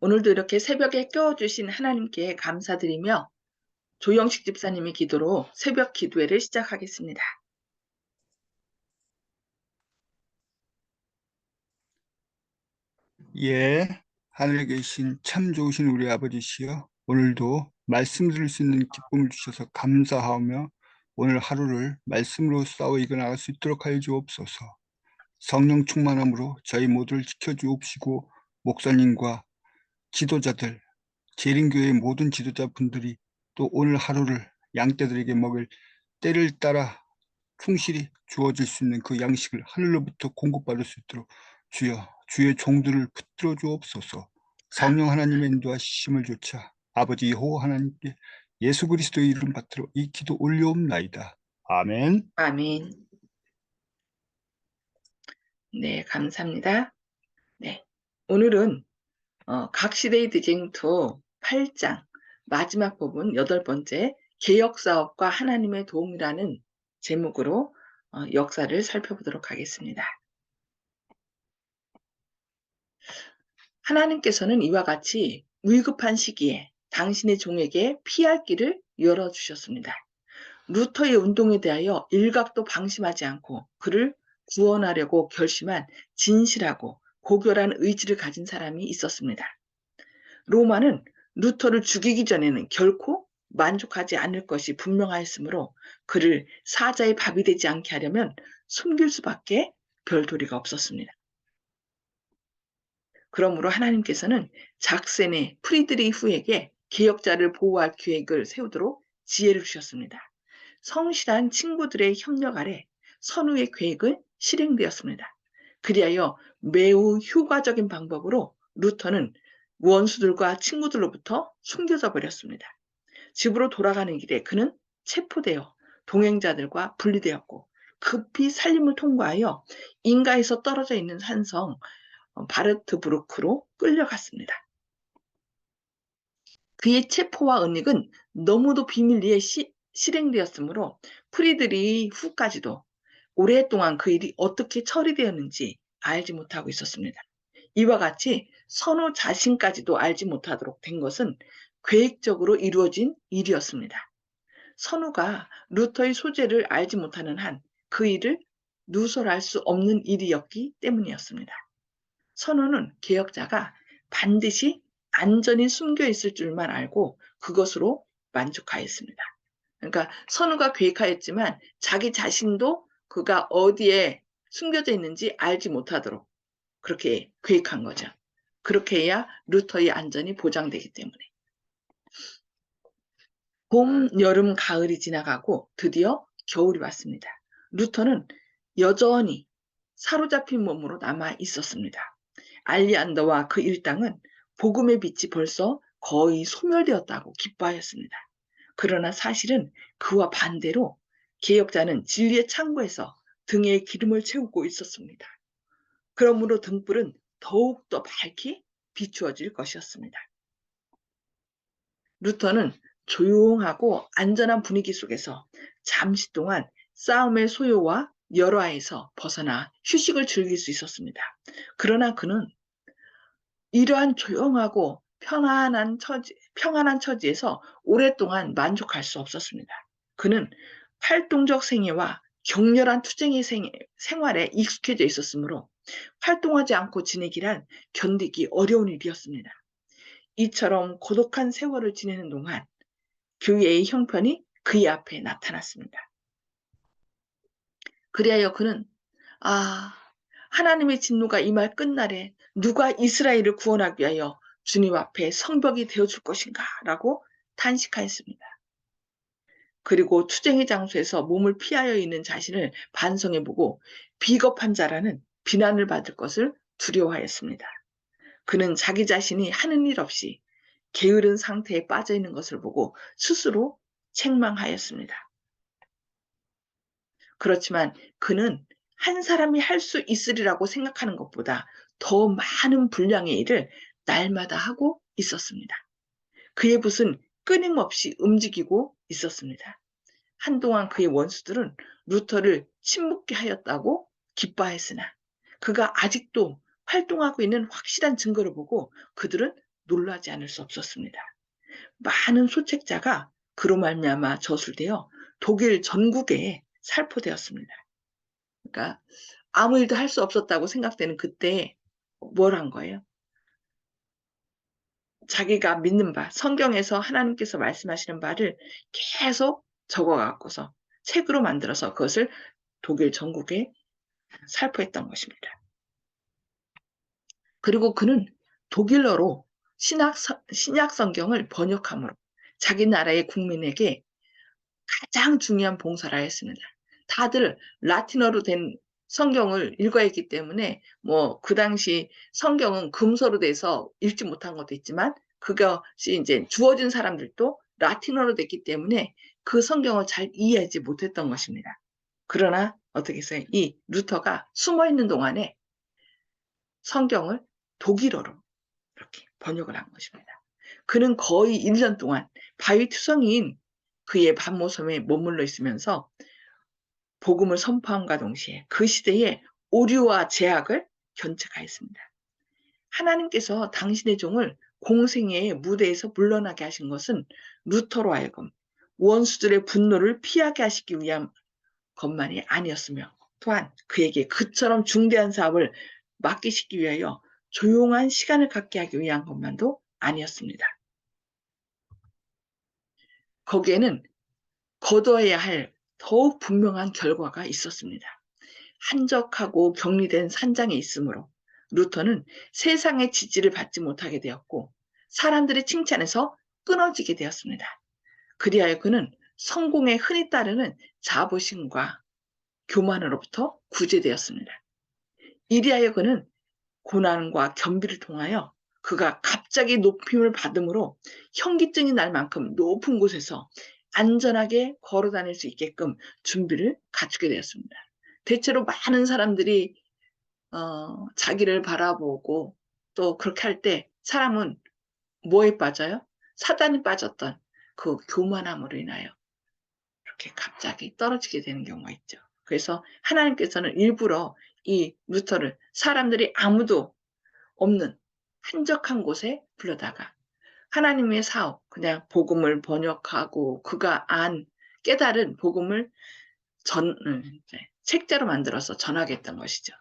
오늘도 이렇게 새벽에 깨워주신 하나님께 감사드리며 조영식 집사님의 기도로 새벽 기도회를 시작하겠습니다. 예, 하늘에 계신 참 좋으신 우리 아버지시여, 오늘도 말씀 들을 수 있는 기쁨을 주셔서 감사하며 오늘 하루를 말씀으로 싸워 이겨나갈 수 있도록 하여 주옵소서. 성령 충만함으로 저희 모두를 지켜주옵시고 목사님과 지도자들, 재림교회의 모든 지도자분들이 또 오늘 하루를 양떼들에게 먹을 때를 따라 충실히 주어질 수 있는 그 양식을 하늘로부터 공급받을 수 있도록 주여 주의 종들을 붙들어 주옵소서. 성령 하나님의 인도하심을 조차 아버지 여호와 하나님께 예수 그리스도의 이름 받들어 이 기도 올려옵나이다. 아멘. 아멘. 네, 감사합니다. 네, 오늘은 각시대의 드쟁투 8장 마지막 부분 8번째 개혁사업과 하나님의 도움이라는 제목으로 역사를 살펴보도록 하겠습니다. 하나님께서는 이와 같이 위급한 시기에 당신의 종에게 피할 길을 열어주셨습니다. 루터의 운동에 대하여 일각도 방심하지 않고 그를 구원하려고 결심한 진실하고 고결한 의지를 가진 사람이 있었습니다. 로마는 루터를 죽이기 전에는 결코 만족하지 않을 것이 분명하였으므로 그를 사자의 밥이 되지 않게 하려면 숨길 수밖에 별 도리가 없었습니다. 그러므로 하나님께서는 작센의 프리드리후에게 개혁자를 보호할 계획을 세우도록 지혜를 주셨습니다. 성실한 친구들의 협력 아래 선우의 계획은 실행되었습니다. 그리하여 매우 효과적인 방법으로 루터는 원수들과 친구들로부터 숨겨져 버렸습니다. 집으로 돌아가는 길에 그는 체포되어 동행자들과 분리되었고 급히 산림을 통과하여 인가에서 떨어져 있는 산성 바르트부르크로 끌려갔습니다. 그의 체포와 은닉은 너무도 비밀리에 실행되었으므로 프리드리 후까지도 오랫동안 그 일이 어떻게 처리되었는지 알지 못하고 있었습니다. 이와 같이 선우 자신까지도 알지 못하도록 된 것은 계획적으로 이루어진 일이었습니다. 선우가 루터의 소재를 알지 못하는 한 그 일을 누설할 수 없는 일이었기 때문이었습니다. 선우는 개혁자가 반드시 안전히 숨겨 있을 줄만 알고 그것으로 만족하였습니다. 그러니까 선우가 계획하였지만 자기 자신도 그가 어디에 숨겨져 있는지 알지 못하도록 그렇게 계획한 거죠. 그렇게 해야 루터의 안전이 보장되기 때문에. 봄, 여름, 가을이 지나가고 드디어 겨울이 왔습니다. 루터는 여전히 사로잡힌 몸으로 남아 있었습니다. 알리안더와 그 일당은 복음의 빛이 벌써 거의 소멸되었다고 기뻐하였습니다. 그러나 사실은 그와 반대로 개혁자는 진리의 창고에서 등에 기름을 채우고 있었습니다. 그러므로 등불은 더욱더 밝게 비추어질 것이었습니다. 루터는 조용하고 안전한 분위기 속에서 잠시 동안 싸움의 소요와 열화에서 벗어나 휴식을 즐길 수 있었습니다. 그러나 그는 이러한 조용하고 평안한 처지에서 오랫동안 만족할 수 없었습니다. 그는 활동적 생애와 격렬한 투쟁의 생활에 익숙해져 있었으므로 활동하지 않고 지내기란 견디기 어려운 일이었습니다. 이처럼 고독한 세월을 지내는 동안 교회의 형편이 그의 앞에 나타났습니다. 그리하여 그는 하나님의 진노가 임할 끝날에 누가 이스라엘을 구원하기 위하여 주님 앞에 성벽이 되어줄 것인가 라고 탄식하였습니다. 그리고 투쟁의 장소에서 몸을 피하여 있는 자신을 반성해보고 비겁한 자라는 비난을 받을 것을 두려워하였습니다. 그는 자기 자신이 하는 일 없이 게으른 상태에 빠져 있는 것을 보고 스스로 책망하였습니다. 그렇지만 그는 한 사람이 할 수 있으리라고 생각하는 것보다 더 많은 분량의 일을 날마다 하고 있었습니다. 그의 붓은 끊임없이 움직이고 있었습니다. 한동안 그의 원수들은 루터를 침묵게 하였다고 기뻐했으나 그가 아직도 활동하고 있는 확실한 증거를 보고 그들은 놀라지 않을 수 없었습니다. 많은 소책자가 그로 말미암아 저술되어 독일 전국에 살포되었습니다. 그러니까 아무 일도 할 수 없었다고 생각되는 그때 뭘 한 거예요? 자기가 믿는 바, 성경에서 하나님께서 말씀하시는 바를 계속 적어 갖고서 책으로 만들어서 그것을 독일 전국에 살포했던 것입니다. 그리고 그는 독일어로 신약 성경을 번역함으로 자기 나라의 국민에게 가장 중요한 봉사를 했습니다. 다들 라틴어로 된 성경을 읽어야 했기 때문에 뭐 그 당시 성경은 금서로 돼서 읽지 못한 것도 있지만 그것이 이제 주어진 사람들도 라틴어로 됐기 때문에 그 성경을 잘 이해하지 못했던 것입니다. 그러나 어떻게 했어요? 이 루터가 숨어 있는 동안에 성경을 독일어로 이렇게 번역을 한 것입니다. 그는 거의 1년 동안 바위투성이인 그의 반모섬에 머물러 있으면서 복음을 선포함과 동시에 그 시대의 오류와 제약을 견책하였습니다. 하나님께서 당신의 종을 공생애의 무대에서 물러나게 하신 것은 루터로 하여금 원수들의 분노를 피하게 하시기 위한 것만이 아니었으며 또한 그에게 그처럼 중대한 사업을 맡기시기 위하여 조용한 시간을 갖게 하기 위한 것만도 아니었습니다. 거기에는 거둬야 할 더욱 분명한 결과가 있었습니다. 한적하고 격리된 산장에 있으므로 루터는 세상의 지지를 받지 못하게 되었고 사람들의 칭찬에서 끊어지게 되었습니다. 그리하여 그는 성공에 흔히 따르는 자부심과 교만으로부터 구제되었습니다. 이리하여 그는 고난과 겸비를 통하여 그가 갑자기 높임을 받음으로 현기증이 날 만큼 높은 곳에서 안전하게 걸어 다닐 수 있게끔 준비를 갖추게 되었습니다. 대체로 많은 사람들이 자기를 바라보고 또 그렇게 할 때 사람은 뭐에 빠져요? 사단이 빠졌던 그 교만함으로 인하여 이렇게 갑자기 떨어지게 되는 경우가 있죠. 그래서 하나님께서는 일부러 이 루터를 사람들이 아무도 없는 한적한 곳에 불러다가 하나님의 사업, 그냥 복음을 번역하고 그가 깨달은 복음을 책자로 만들어서 전하겠다는 것이죠.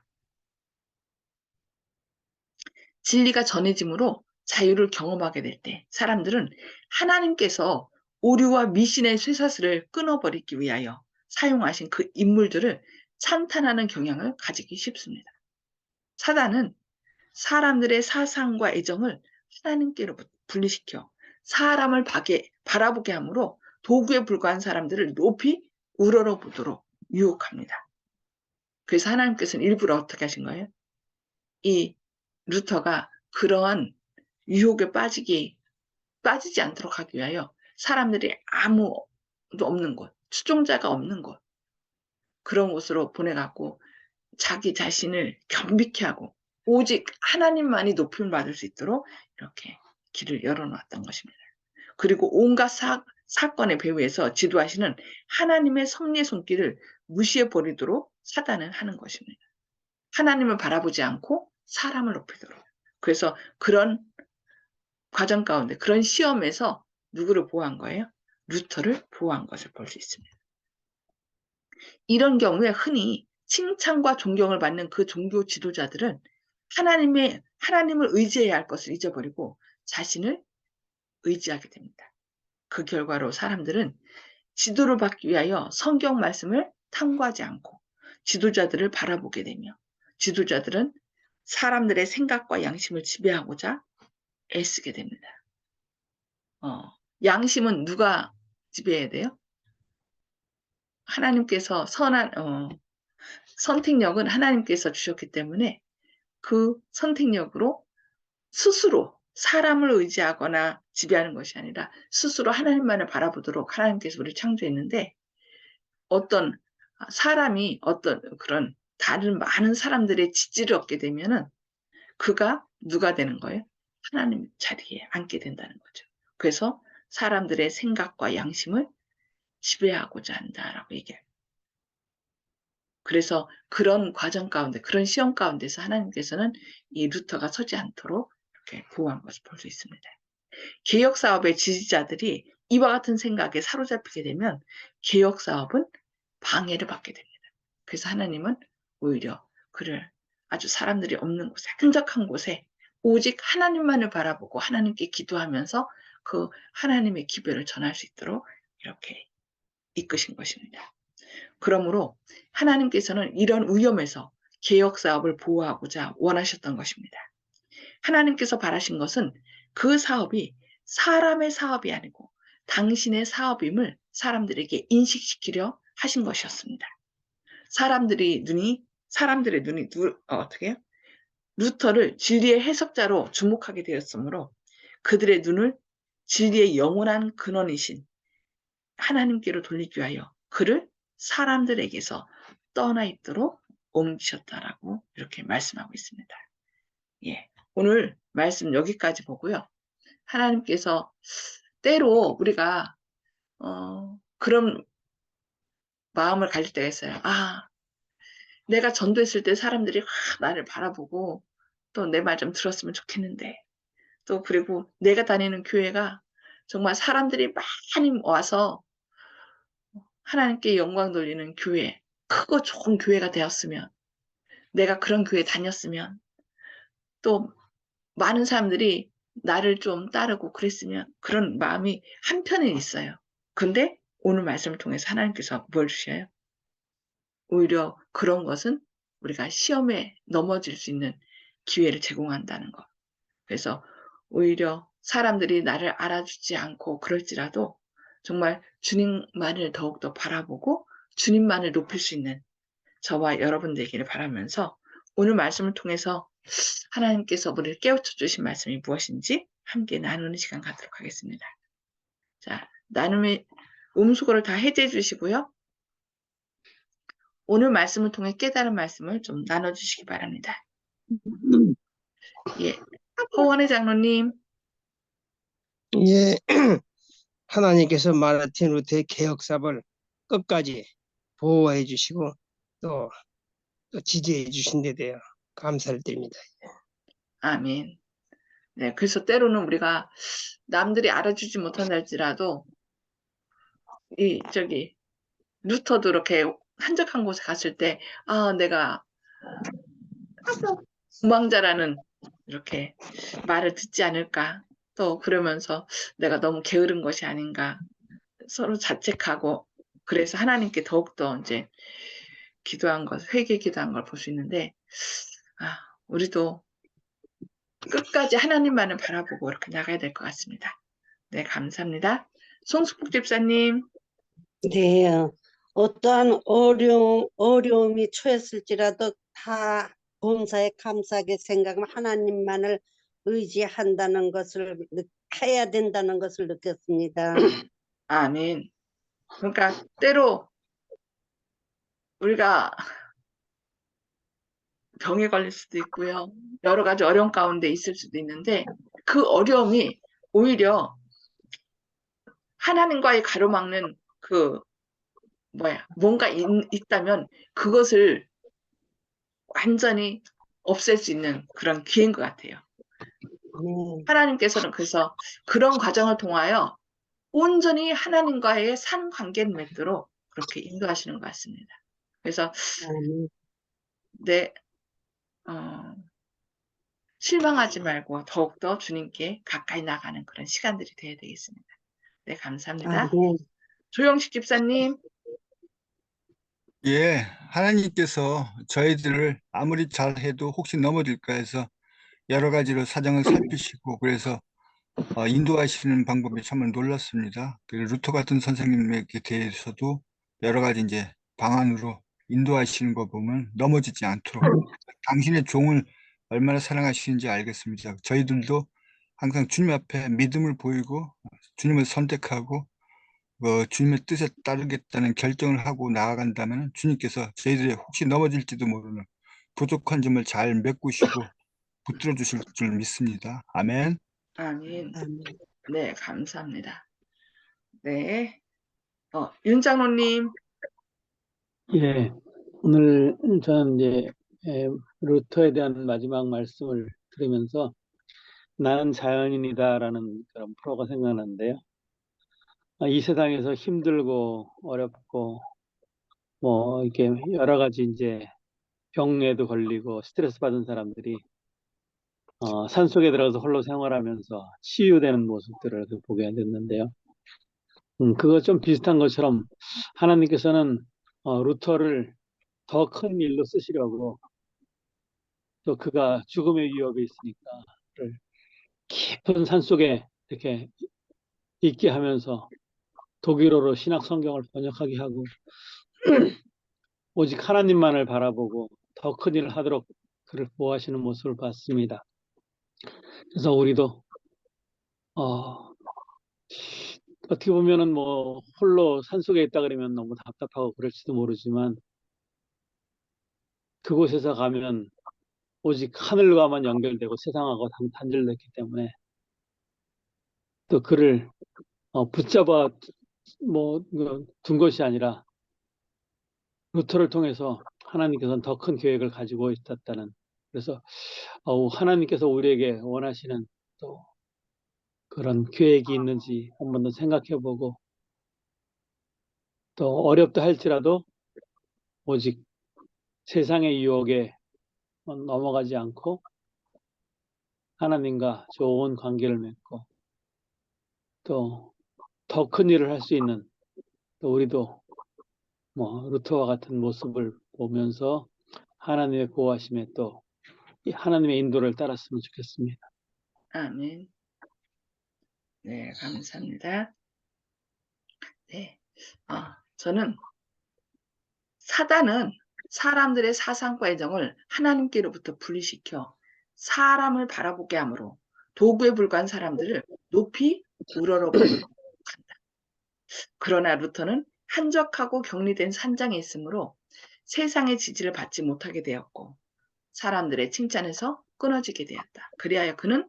진리가 전해짐으로 자유를 경험하게 될 때 사람들은 하나님께서 오류와 미신의 쇠사슬을 끊어버리기 위하여 사용하신 그 인물들을 찬탄하는 경향을 가지기 쉽습니다. 사단은 사람들의 사상과 애정을 하나님께로 분리시켜 사람을 바라보게 하므로 도구에 불과한 사람들을 높이 우러러보도록 유혹합니다. 그래서 하나님께서는 일부러 어떻게 하신 거예요? 이 루터가 그러한 유혹에 빠지지 않도록 하기 위하여 사람들이 아무도 없는 곳, 추종자가 없는 곳, 그런 곳으로 보내갖고 자기 자신을 겸비케 하고 오직 하나님만이 높임을 받을 수 있도록 이렇게 길을 열어놓았던 것입니다. 그리고 온갖 사건의 배후에서 지도하시는 하나님의 섭리의 손길을 무시해 버리도록 사단은 하는 것입니다. 하나님을 바라보지 않고 사람을 높이도록. 그래서 그런 과정 가운데 그런 시험에서 누구를 보호한 거예요? 루터를 보호한 것을 볼 수 있습니다. 이런 경우에 흔히 칭찬과 존경을 받는 그 종교 지도자들은 하나님을 의지해야 할 것을 잊어버리고 자신을 의지하게 됩니다. 그 결과로 사람들은 지도를 받기 위하여 성경 말씀을 탐구하지 않고 지도자들을 바라보게 되며 지도자들은 사람들의 생각과 양심을 지배하고자 애쓰게 됩니다. 양심은 누가 지배해야 돼요? 하나님께서 선택력은 하나님께서 주셨기 때문에 그 선택력으로 스스로 사람을 의지하거나 지배하는 것이 아니라 스스로 하나님만을 바라보도록 하나님께서 우리를 창조했는데 어떤 사람이 어떤 그런 다른 많은 사람들의 지지를 얻게 되면은 그가 누가 되는 거예요? 하나님 자리에 앉게 된다는 거죠. 그래서 사람들의 생각과 양심을 지배하고자 한다라고 얘기해요. 그래서 그런 과정 가운데, 그런 시험 가운데서 하나님께서는 이 루터가 서지 않도록 이렇게 보호한 것을 볼 수 있습니다. 개혁 사업의 지지자들이 이와 같은 생각에 사로잡히게 되면 개혁 사업은 방해를 받게 됩니다. 그래서 하나님은 오히려 그를 아주 사람들이 없는 곳에, 한적한 곳에 오직 하나님만을 바라보고 하나님께 기도하면서 그 하나님의 기별을 전할 수 있도록 이렇게 이끄신 것입니다. 그러므로 하나님께서는 이런 위험에서 개혁 사업을 보호하고자 원하셨던 것입니다. 하나님께서 바라신 것은 그 사업이 사람의 사업이 아니고 당신의 사업임을 사람들에게 인식시키려 하신 것이었습니다. 사람들의 눈이 어떻게 해요? 루터를 진리의 해석자로 주목하게 되었으므로 그들의 눈을 진리의 영원한 근원이신 하나님께로 돌리기 위하여 그를 사람들에게서 떠나 있도록 옮기셨다라고 이렇게 말씀하고 있습니다. 예. 오늘 말씀 여기까지 보고요. 하나님께서 때로 우리가 그런 마음을 가질 때가 있어요. 아, 내가 전도했을 때 사람들이 확 나를 바라보고 또 내 말 좀 들었으면 좋겠는데 또 그리고 내가 다니는 교회가 정말 사람들이 많이 와서 하나님께 영광 돌리는 교회, 크고 좋은 교회가 되었으면 내가 그런 교회 다녔으면 또 많은 사람들이 나를 좀 따르고 그랬으면 그런 마음이 한편에 있어요. 근데 오늘 말씀을 통해서 하나님께서 뭘 주셔요? 오히려 그런 것은 우리가 시험에 넘어질 수 있는 기회를 제공한다는 것. 그래서 오히려 사람들이 나를 알아주지 않고 그럴지라도 정말 주님만을 더욱더 바라보고 주님만을 높일 수 있는 저와 여러분 되기를 바라면서 오늘 말씀을 통해서 하나님께서 우리를 깨우쳐 주신 말씀이 무엇인지 함께 나누는 시간 갖도록 하겠습니다. 자, 나눔의 음수거를 다 해제해 주시고요. 오늘 말씀을 통해 깨달은 말씀을 좀 나눠주시기 바랍니다. 예, 허원의 장로님. 예, 하나님께서 마르틴 루터의 개혁사업을 끝까지 보호해 주시고 또 지지해 주신 데 대해 감사를 드립니다. 아멘. 네, 그래서 때로는 우리가 남들이 알아주지 못한다 할지라도 루터도 이렇게 한적한 곳에 갔을 때 아, 내가 무망자라는 이렇게 말을 듣지 않을까 또 그러면서 내가 너무 게으른 것이 아닌가 서로 자책하고 그래서 하나님께 더욱더 이제 회개 기도한 걸 볼 수 있는데 아, 우리도 끝까지 하나님만을 바라보고 이렇게 나가야 될 것 같습니다. 네, 감사합니다. 송숙복 집사님. 네, 어떠한 어려움이 처했을지라도 다 범사에 감사하게 생각하면 하나님만을 의지한다는 것을 해야 된다는 것을 느꼈습니다. 아멘. 그러니까 때로 우리가 병에 걸릴 수도 있고요. 여러 가지 어려움 가운데 있을 수도 있는데 그 어려움이 오히려 하나님과의 가로막는 뭔가 있다면 그것을 완전히 없앨 수 있는 그런 기회인 것 같아요. 하나님께서는 그래서 그런 과정을 통하여 온전히 하나님과의 산 관계를 맺도록 그렇게 인도하시는 것 같습니다. 그래서 실망하지 말고 더욱더 주님께 가까이 나가는 그런 시간들이 되어야 되겠습니다. 네, 감사합니다. 조영식 집사님. 예, 하나님께서 저희들을 아무리 잘해도 혹시 넘어질까 해서 여러 가지로 사정을 살피시고 그래서 인도하시는 방법이 정말 놀랐습니다. 루터 같은 선생님에게 대해서도 여러 가지 이제 방안으로 인도하시는 거 보면 넘어지지 않도록 당신의 종을 얼마나 사랑하시는지 알겠습니다. 저희들도 항상 주님 앞에 믿음을 보이고 주님을 선택하고 주님의 뜻에 따르겠다는 결정을 하고 나아간다면 주님께서 저희들이 혹시 넘어질지도 모르는 부족한 점을 잘 메꾸시고 붙들어 주실 줄 믿습니다. 아멘. 아멘. 네, 감사합니다. 네. 윤 장로님. 예, 오늘 저는 이제 루터에 대한 마지막 말씀을 들으면서 나는 자연인이다라는 그런 프로가 생각나는데요. 이 세상에서 힘들고 어렵고 뭐 이렇게 여러 가지 이제 병에도 걸리고 스트레스 받은 사람들이 산속에 들어가서 홀로 생활하면서 치유되는 모습들을 보게 됐는데요. 그거 좀 비슷한 것처럼 하나님께서는 루터를 더 큰 일로 쓰시려고 또 그가 죽음의 위협에 있으니까 그를 깊은 산속에 이렇게 있게 하면서 독일어로 신약 성경을 번역하게 하고 오직 하나님만을 바라보고 더 큰 일을 하도록 그를 보호하시는 모습을 봤습니다. 그래서 우리도 어떻게 보면은 뭐 홀로 산속에 있다 그러면 너무 답답하고 그럴지도 모르지만 그곳에서 가면 오직 하늘과만 연결되고 세상하고 단절됐기 때문에 또 그를 붙잡아 둔 것이 아니라 루터를 통해서 하나님께서는 더 큰 계획을 가지고 있었다는, 그래서 하나님께서 우리에게 원하시는 또 그런 계획이 있는지 한 번 더 생각해보고 또 어렵다 할지라도 오직 세상의 유혹에 넘어가지 않고 하나님과 좋은 관계를 맺고 또 더 큰 일을 할 수 있는 또 우리도 뭐 루터와 같은 모습을 보면서 하나님의 보호하심에 또 하나님의 인도를 따랐으면 좋겠습니다. 아멘. 네, 감사합니다. 네. 저는 사단은 사람들의 사상과 애정을 하나님께로부터 분리시켜 사람을 바라보게 하므로 도구에 불과한 사람들을 높이 우러러보도록 한다. 그러나 루터는 한적하고 격리된 산장에 있으므로 세상의 지지를 받지 못하게 되었고 사람들의 칭찬에서 끊어지게 되었다. 그리하여 그는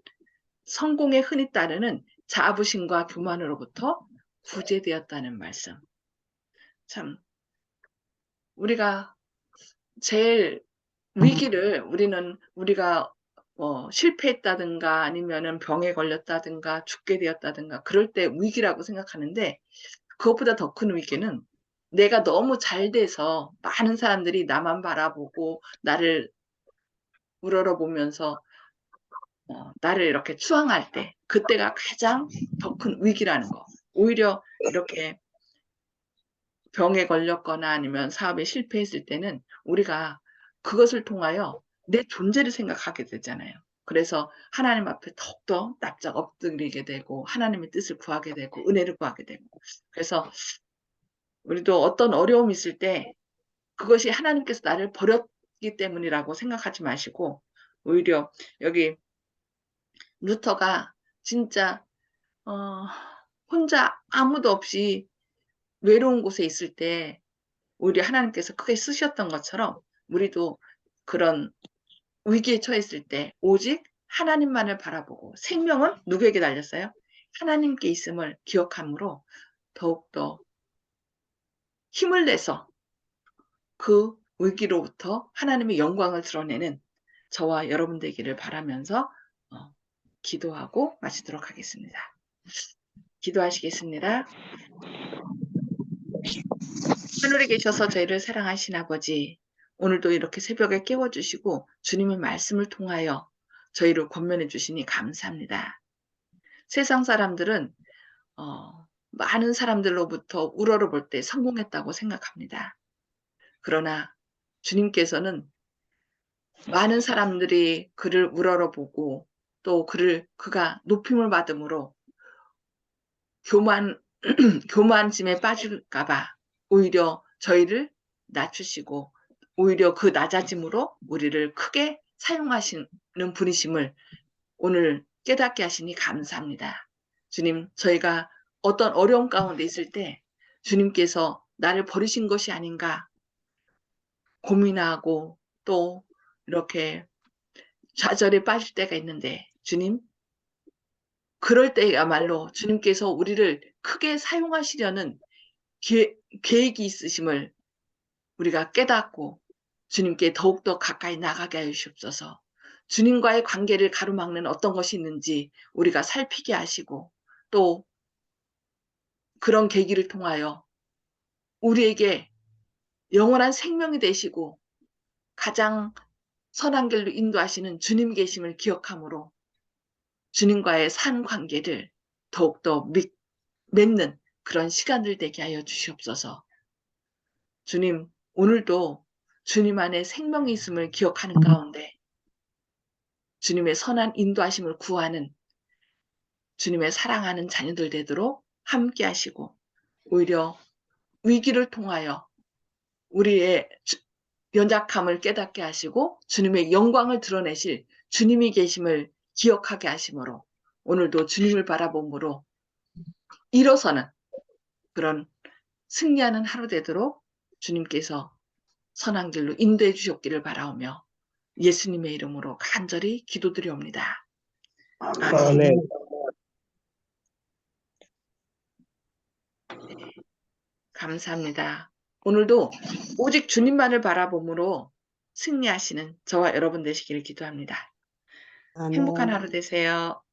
성공에 흔히 따르는 자부심과 교만으로부터 구제되었다는 말씀. 참, 우리가 제일 위기를 우리가 실패했다든가 아니면은 병에 걸렸다든가 죽게 되었다든가 그럴 때 위기라고 생각하는데 그것보다 더 큰 위기는 내가 너무 잘 돼서 많은 사람들이 나만 바라보고 나를 우러러보면서 나를 이렇게 추앙할 때 그때가 가장 더 큰 위기라는 거. 오히려 이렇게 병에 걸렸거나 아니면 사업에 실패했을 때는 우리가 그것을 통하여 내 존재를 생각하게 되잖아요. 그래서 하나님 앞에 더욱더 납작 엎드리게 되고 하나님의 뜻을 구하게 되고 은혜를 구하게 되고 그래서 우리도 어떤 어려움이 있을 때 그것이 하나님께서 나를 버렸기 때문이라고 생각하지 마시고 오히려 여기 루터가 진짜 혼자 아무도 없이 외로운 곳에 있을 때 오히려 하나님께서 크게 쓰셨던 것처럼 우리도 그런 위기에 처했을 때 오직 하나님만을 바라보고 생명은 누구에게 달렸어요? 하나님께 있음을 기억함으로 더욱더 힘을 내서 그 위기로부터 하나님의 영광을 드러내는 저와 여러분 되기를 바라면서 기도하고 마치도록 하겠습니다. 기도하시겠습니다. 하늘에 계셔서 저희를 사랑하신 아버지, 오늘도 이렇게 새벽에 깨워주시고 주님의 말씀을 통하여 저희를 권면해 주시니 감사합니다. 세상 사람들은 많은 사람들로부터 우러러볼 때 성공했다고 생각합니다. 그러나 주님께서는 많은 사람들이 그를 우러러보고 또 그가 높임을 받음으로 교만짐에 빠질까 봐 오히려 저희를 낮추시고 오히려 그 낮아짐으로 우리를 크게 사용하시는 분이심을 오늘 깨닫게 하시니 감사합니다. 주님, 저희가 어떤 어려움 가운데 있을 때 주님께서 나를 버리신 것이 아닌가 고민하고 또 이렇게 좌절에 빠질 때가 있는데 주님, 그럴 때야말로 주님께서 우리를 크게 사용하시려는 계획이 있으심을 우리가 깨닫고 주님께 더욱더 가까이 나가게 하시옵소서. 주님과의 관계를 가로막는 어떤 것이 있는지 우리가 살피게 하시고 또 그런 계기를 통하여 우리에게 영원한 생명이 되시고 가장 선한 길로 인도하시는 주님 계심을 기억함으로 주님과의 산 관계를 더욱더 맺는 그런 시간들 되게 하여 주시옵소서. 주님, 오늘도 주님 안에 생명이 있음을 기억하는 가운데 주님의 선한 인도하심을 구하는 주님의 사랑하는 자녀들 되도록 함께 하시고 오히려 위기를 통하여 우리의 연약함을 깨닫게 하시고 주님의 영광을 드러내실 주님이 계심을 기억하게 하심으로 오늘도 주님을 바라봄으로 일어서는 그런 승리하는 하루 되도록 주님께서 선한 길로 인도해 주셨기를 바라오며 예수님의 이름으로 간절히 기도드리옵니다. 아멘. 아멘. 감사합니다. 오늘도 오직 주님만을 바라봄으로 승리하시는 저와 여러분 되시기를 기도합니다. 행복한 아멘. 하루 되세요.